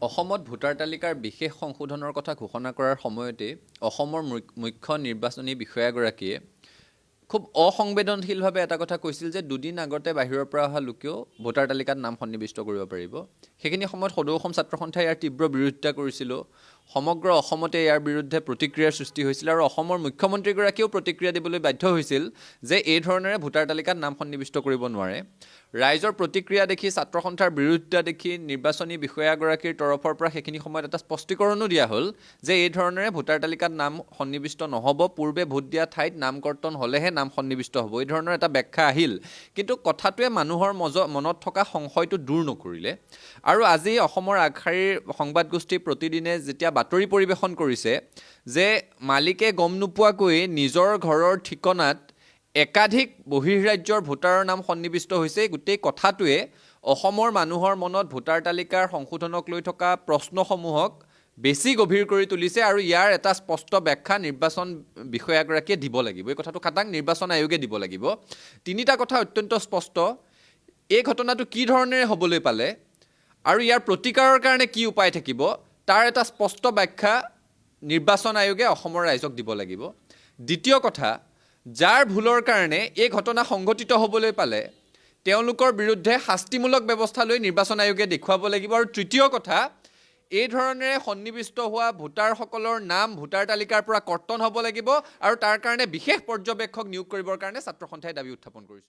অসমত ভোটাৰ তালিকাৰ বিশেষ সংশোধনৰ কথা ঘোষণা কৰাৰ সময়তে অসমৰ মুখ্য নিৰ্বাচনী বিষয়াগৰাকীয়ে খুব অসংবেদনশীলভাৱে এটা কথা কৈছিল যে দুদিন আগতে বাহিৰৰ পৰা অহা লোকেও ভোটাৰ তালিকাত নাম সন্নিৱিষ্ট কৰিব পাৰিব। সেইখিনি সময়ত সদৌ অসম ছাত্ৰ সন্থাই ইয়াৰ তীব্ৰ বিৰোধিতা কৰিছিল। সমগ্ৰ অসমতে ইয়াৰ বিৰুদ্ধে প্ৰতিক্ৰিয়াৰ সৃষ্টি হৈছিল আৰু অসমৰ মুখ্যমন্ত্ৰীগৰাকীয়েও প্ৰতিক্ৰিয়া দিবলৈ বাধ্য হৈছিল যে এই ধৰণেৰে ভোটাৰ তালিকাত নাম সন্নিৱিষ্ট কৰিব নোৱাৰে। ৰাইজৰ প্ৰতিক্ৰিয়া দেখি ছাত্ৰ সন্থাৰ বিৰোধিতা দেখি নিৰ্বাচনী বিষয়াগৰাকীৰ তৰফৰ পৰা সেইখিনি সময়ত এটা স্পষ্টীকৰণো দিয়া হ'ল যে এই ধৰণেৰে ভোটাৰ তালিকাত নাম সন্নিৱিষ্ট নহ'ব, পূৰ্বে ভোট দিয়া ঠাইত নাম কৰ্তন হ'লেহে নাম সন্নিৱিষ্ট হ'ব, এই ধৰণৰ এটা ব্যাখ্যা আহিল। কিন্তু কথাটোৱে মানুহৰ মনত থকা সংশয়টো দূৰ নকৰিলে আৰু আজি অসমৰ আগশাৰীৰ সংবাদ গোষ্ঠী প্ৰতিদিনে যেতিয়া বাতৰি পৰিৱেশন কৰিছে যে মালিকে গম নোপোৱাকৈ নিজৰ ঘৰৰ ঠিকনাত একাধিক বহিঃৰাজ্যৰ ভোটাৰৰ নাম সন্নিৱিষ্ট হৈছে, গোটেই কথাটোৱে অসমৰ মানুহৰ মনত ভোটাৰ তালিকাৰ সংশোধনক লৈ থকা প্ৰশ্নসমূহক বেছি গভীৰ কৰি তুলিছে আৰু ইয়াৰ এটা স্পষ্ট ব্যাখ্যা নিৰ্বাচন বিষয়াগৰাকীয়ে দিব লাগিব। এই কথাটো খাটাং নিৰ্বাচন আয়োগে দিব লাগিব। তিনিটা কথা অত্যন্ত স্পষ্ট। এই ঘটনাটো কি ধৰণেৰে হ'বলৈ পালে আৰু ইয়াৰ প্ৰতিকাৰৰ কাৰণে কি উপায় থাকিব তাৰ এটা স্পষ্ট ব্যাখ্যা নিৰ্বাচন আয়োগে অসমৰ ৰাইজক দিব লাগিব। দ্বিতীয় কথা, যাৰ ভুলৰ কাৰণে এই ঘটনা সংঘটিত হ'বলৈ পালে তেওঁলোকৰ বিৰুদ্ধে শাস্তিমূলক ব্যৱস্থা লৈ নিৰ্বাচন আয়োগে দেখুৱাব লাগিব। আৰু তৃতীয় কথা, এই ধৰণেৰে সন্নিৱিষ্ট হোৱা ভোটাৰসকলৰ নাম ভোটাৰ তালিকাৰ পৰা কৰ্তন হ'ব লাগিব আৰু তাৰ কাৰণে বিশেষ পৰ্যবেক্ষক নিয়োগ কৰিবৰ কাৰণে ছাত্ৰ সন্থাই দাবী উত্থাপন কৰিছোঁ।